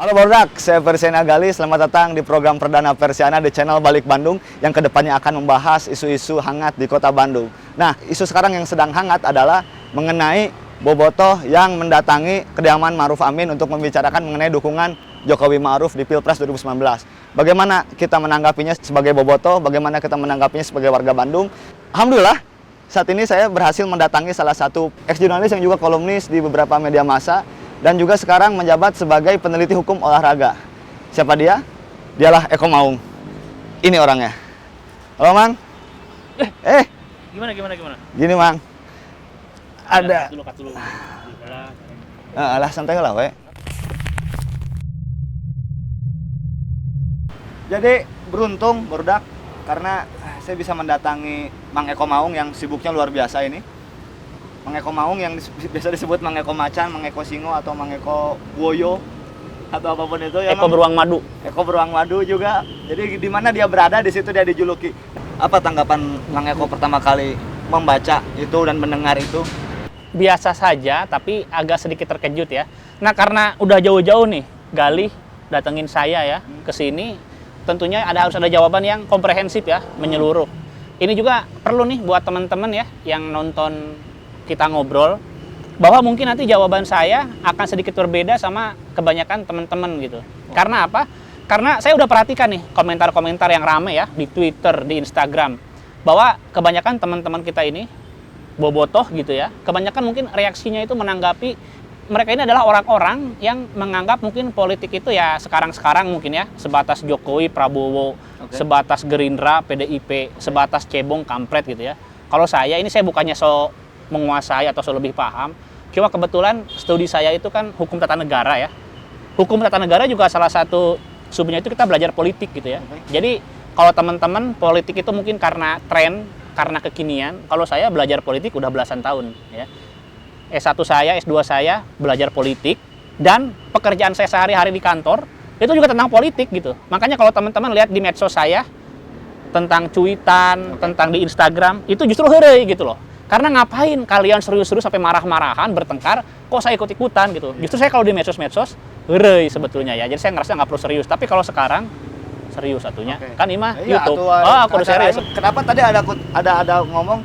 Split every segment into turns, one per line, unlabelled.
Halo Barudak, saya Persiana Gali. Selamat datang di program perdana Persiana di channel Balik Bandung yang kedepannya akan membahas isu-isu hangat di kota Bandung. Nah, isu sekarang yang sedang hangat adalah mengenai bobotoh yang mendatangi kediaman Ma'ruf Amin untuk membicarakan mengenai dukungan Jokowi Ma'ruf di Pilpres 2019. Bagaimana kita menanggapinya sebagai bobotoh, bagaimana kita menanggapinya sebagai warga Bandung. Alhamdulillah, saat ini saya berhasil mendatangi salah satu ex-jurnalis yang juga kolumnis di beberapa media massa dan juga sekarang menjabat sebagai peneliti hukum olahraga. Siapa dia? Dialah Eko Maung. Ini orangnya. Halo, Mang.
Gimana?
Gini, Mang. Ada.
Kat dulu.
Alah, santai lah, we. Jadi, beruntung, Barudak, karena saya bisa mendatangi Mang Eko Maung yang sibuknya luar biasa ini. Mang Eko Maung yang biasa disebut Mang Eko Macan, Mang Eko Singo, atau Mang Eko Woyo, atau apapun itu. Ya,
Eko Beruang Madu.
Eko Beruang Madu juga. Jadi di mana dia berada, di situ dia dijuluki. Apa tanggapan Mang Eko pertama kali membaca itu dan mendengar itu?
Biasa saja, tapi agak sedikit terkejut ya. Nah, karena udah jauh-jauh nih, Galih datengin saya ya ke sini, tentunya harus ada jawaban yang komprehensif ya, menyeluruh. Ini juga perlu nih buat teman-teman ya yang nonton kita ngobrol, bahwa mungkin nanti jawaban saya akan sedikit berbeda sama kebanyakan teman-teman gitu. Karena apa? Karena saya udah perhatikan nih komentar-komentar yang rame ya di Twitter, di Instagram, bahwa kebanyakan teman-teman kita ini bobotoh gitu ya, kebanyakan mungkin reaksinya itu menanggapi mereka ini adalah orang-orang yang menganggap mungkin politik itu ya sekarang-sekarang mungkin ya sebatas Jokowi, Prabowo, sebatas Gerindra, PDIP, sebatas cebong, kampret gitu ya. Kalau saya bukannya menguasai atau lebih paham, cuma kebetulan studi saya itu kan hukum tata negara ya. Hukum tata negara juga salah satu subnya itu kita belajar politik gitu ya. Jadi kalau teman-teman politik itu mungkin karena tren, karena kekinian, kalau saya belajar politik udah belasan tahun ya. S1 saya, S2 saya belajar politik, dan pekerjaan saya sehari-hari di kantor itu juga tentang politik gitu. Makanya kalau teman-teman lihat di medsos saya tentang cuitan, tentang di Instagram, itu justru heureuy gitu loh. Karena ngapain kalian serius-serius sampai marah-marahan, bertengkar, kok saya ikut-ikutan gitu. Justru saya kalau di medsos-medsos, heureuy sebetulnya ya. Jadi saya ngerasa nggak perlu serius. Tapi kalau sekarang, serius satunya. Kan Imah YouTube. Aku udah serius.
Kenapa tadi ada ngomong,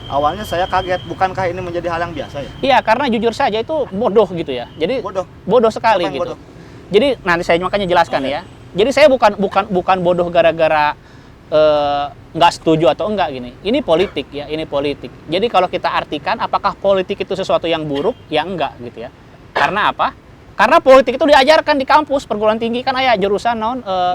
awalnya saya kaget, bukankah ini menjadi hal yang biasa ya?
Iya, karena jujur saja itu bodoh gitu ya. Jadi bodoh sekali gitu. Bodoh? Jadi nanti saya makanya jelaskan ya. Jadi saya bukan bodoh gara-gara nggak setuju atau enggak gini. Ini politik ya, ini politik. Jadi kalau kita artikan apakah politik itu sesuatu yang buruk? Ya enggak gitu ya. Karena apa? Karena politik itu diajarkan di kampus perguruan tinggi kan jurusan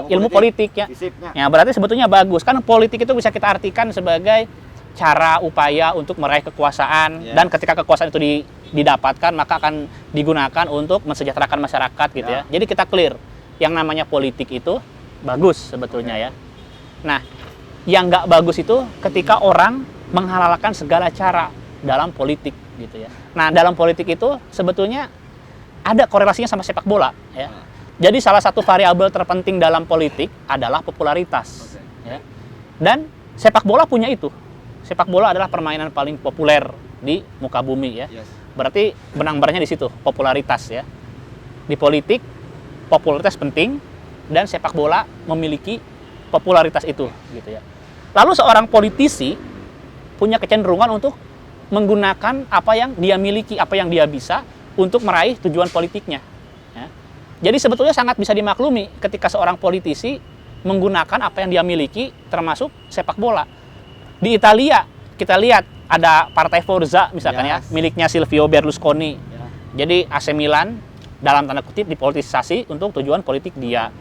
ilmu politik ya. Ya berarti sebetulnya bagus. Kan politik itu bisa kita artikan sebagai cara upaya untuk meraih kekuasaan, dan ketika kekuasaan itu didapatkan maka akan digunakan untuk mensejahterakan masyarakat gitu ya. Jadi kita clear, yang namanya politik itu bagus sebetulnya ya. Nah, yang nggak bagus itu ketika orang menghalalkan segala cara dalam politik gitu ya. Nah, dalam politik itu sebetulnya ada korelasinya sama sepak bola ya. Jadi salah satu variabel terpenting dalam politik adalah popularitas ya. Dan sepak bola punya itu. Sepak bola adalah permainan paling populer di muka bumi ya. Berarti benang-benangnya di situ, popularitas ya. Di politik popularitas penting, dan sepak bola memiliki popularitas itu gitu ya. Lalu seorang politisi punya kecenderungan untuk menggunakan apa yang dia miliki, apa yang dia bisa untuk meraih tujuan politiknya ya. Jadi sebetulnya sangat bisa dimaklumi ketika seorang politisi menggunakan apa yang dia miliki, termasuk sepak bola. Di Italia kita lihat ada Partai Forza misalkan ya, miliknya Silvio Berlusconi. Jadi AC Milan dalam tanda kutip dipolitisasi untuk tujuan politik dia.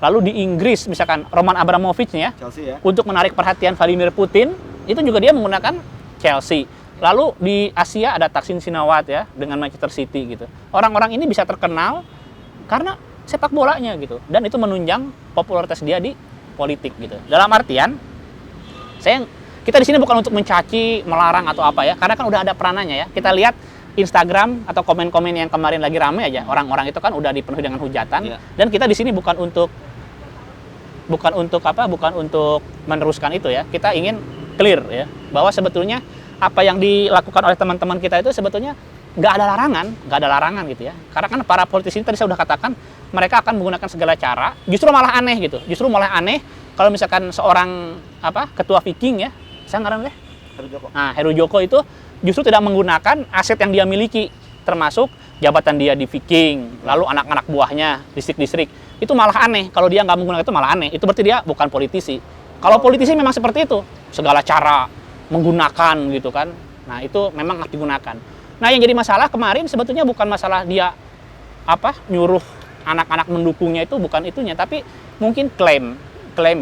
Lalu di Inggris misalkan Roman Abramovich ya, Chelsea, ya, untuk menarik perhatian Vladimir Putin, itu juga dia menggunakan Chelsea. Lalu di Asia ada Thaksin Shinawatra ya dengan Manchester City gitu. Orang-orang ini bisa terkenal karena sepak bolanya gitu, dan itu menunjang popularitas dia di politik gitu. Dalam artian kita di sini bukan untuk mencaci, melarang atau apa ya, karena kan udah ada peranannya ya. Kita lihat Instagram atau komen-komen yang kemarin lagi rame aja, orang-orang itu kan udah dipenuhi dengan hujatan, dan kita di sini bukan untuk meneruskan itu ya. Kita ingin clear ya, bahwa sebetulnya apa yang dilakukan oleh teman-teman kita itu sebetulnya nggak ada larangan gitu ya. Karena kan para politisi ini tadi saya sudah katakan mereka akan menggunakan segala cara, justru malah aneh gitu. Justru malah aneh kalau misalkan seorang ketua Viking ya, saya ngarang deh. Nah, Heru Joko itu justru tidak menggunakan aset yang dia miliki, termasuk jabatan dia di Viking, lalu anak-anak buahnya, distrik-distrik. Itu malah aneh. Kalau dia nggak menggunakan itu malah aneh. Itu berarti dia bukan politisi. Kalau politisi memang seperti itu, segala cara menggunakan gitu kan. Nah, itu memang harus digunakan. Nah, yang jadi masalah kemarin sebetulnya bukan masalah dia nyuruh anak-anak mendukungnya, itu bukan itunya, tapi mungkin klaim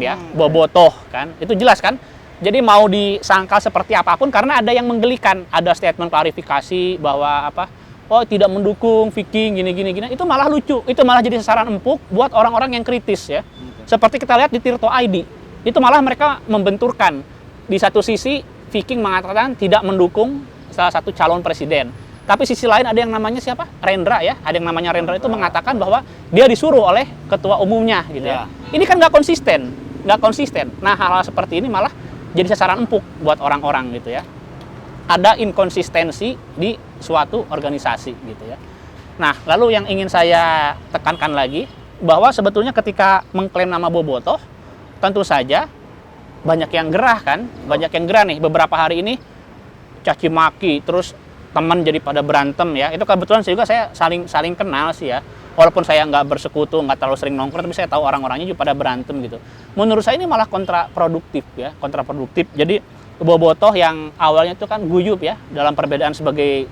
ya, bobotoh kan. Itu jelas kan? Jadi mau disangkal seperti apapun karena ada yang menggelikan, ada statement klarifikasi bahwa oh tidak mendukung Viking gini. Itu malah lucu. Itu malah jadi sasaran empuk buat orang-orang yang kritis ya. Seperti kita lihat di Tirto ID. Itu malah mereka membenturkan. Di satu sisi Viking mengatakan tidak mendukung salah satu calon presiden. Tapi sisi lain ada yang namanya siapa? Rendra ya. Ada yang namanya Rendra itu mengatakan bahwa dia disuruh oleh ketua umumnya gitu ya. Ini kan nggak konsisten. Nah, hal-hal seperti ini malah jadi sasaran empuk buat orang-orang gitu ya. Ada inkonsistensi di suatu organisasi gitu ya. Nah, lalu yang ingin saya tekankan lagi bahwa sebetulnya ketika mengklaim nama bobotoh, tentu saja banyak yang gerah kan, banyak yang gerah nih beberapa hari ini caci maki, terus teman jadi pada berantem ya. Itu kebetulan saya saling kenal sih ya. Walaupun saya nggak bersekutu, nggak terlalu sering nongkrong, tapi saya tahu orang-orangnya juga pada berantem gitu. Menurut saya ini malah kontraproduktif ya, kontraproduktif. Jadi bobotoh yang awalnya itu kan guyup ya, dalam perbedaan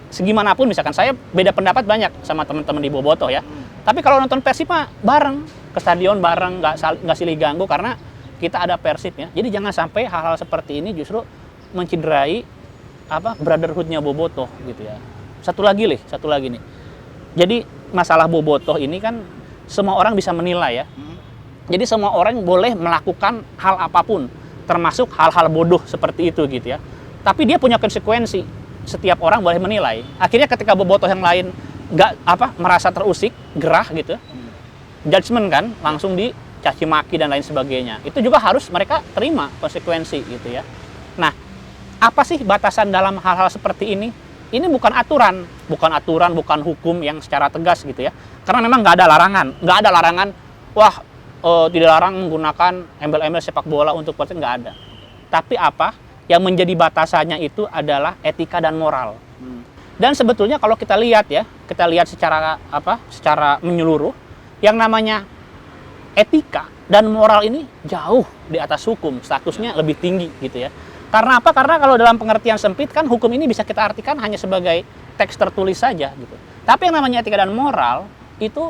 segimanapun, misalkan saya beda pendapat banyak sama teman-teman di bobotoh ya. Tapi kalau nonton Persib mah bareng, ke stadion bareng, nggak silih ganggu karena kita ada Persib ya. Jadi jangan sampai hal-hal seperti ini justru menciderai brotherhood-nya bobotoh gitu ya. Satu lagi nih. Jadi masalah bobotoh ini kan semua orang bisa menilai ya. Jadi semua orang boleh melakukan hal apapun, termasuk hal-hal bodoh seperti itu gitu ya. Tapi dia punya konsekuensi. Setiap orang boleh menilai. Akhirnya ketika bobotoh yang lain nggak merasa terusik, gerah gitu, judgement kan langsung dicaci maki dan lain sebagainya. Itu juga harus mereka terima konsekuensi gitu ya. Nah, apa sih batasan dalam hal-hal seperti ini? Ini bukan aturan, bukan hukum yang secara tegas gitu ya. Karena memang nggak ada larangan. Wah, tidak larang menggunakan embel-embel sepak bola untuk politik, nggak ada. Tapi yang menjadi batasannya itu adalah etika dan moral. Dan sebetulnya kalau kita lihat secara menyeluruh, yang namanya etika dan moral ini jauh di atas hukum, statusnya lebih tinggi gitu ya. Karena Karena kalau dalam pengertian sempit kan hukum ini bisa kita artikan hanya sebagai teks tertulis saja gitu. Tapi yang namanya etika dan moral itu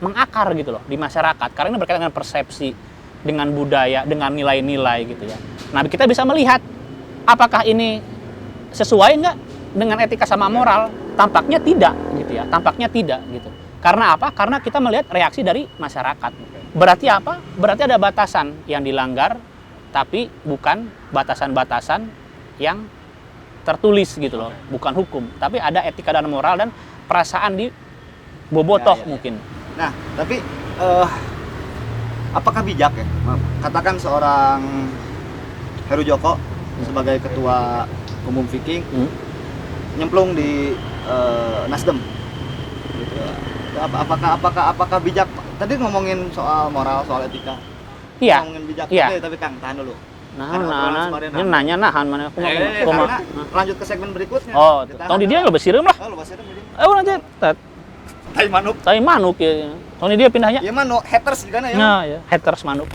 mengakar gitu loh di masyarakat. Karena ini berkaitan dengan persepsi, dengan budaya, dengan nilai-nilai gitu ya. Nah, kita bisa melihat apakah ini sesuai nggak dengan etika sama moral? Tampaknya tidak gitu ya. Karena Karena kita melihat reaksi dari masyarakat. Berarti Berarti ada batasan yang dilanggar, tapi bukan batasan-batasan yang tertulis gitu loh, bukan hukum, tapi ada etika dan moral dan perasaan di bobotoh mungkin.
Nah, tapi apakah bijak ya? Katakan seorang Heru Joko sebagai ketua umum Viking nyemplung di Nasdem. Gitu ya. Apakah bijak? Tadi ngomongin soal moral, soal etika.
Iya.
Ngomongin bijak.
Iya.
Tapi Kang, tahan dulu.
Ini nanya nahan mana aku mau.
Lanjut ke segmen berikutnya.
Oh, tong di dia lo besireum lah.
Oh, lo besireum jadi.
Lanjut.
Tai manuk
ya. Tong di dia pindahnya.
Iya mah no haters juga ya.
Nah, ya, haters manuk.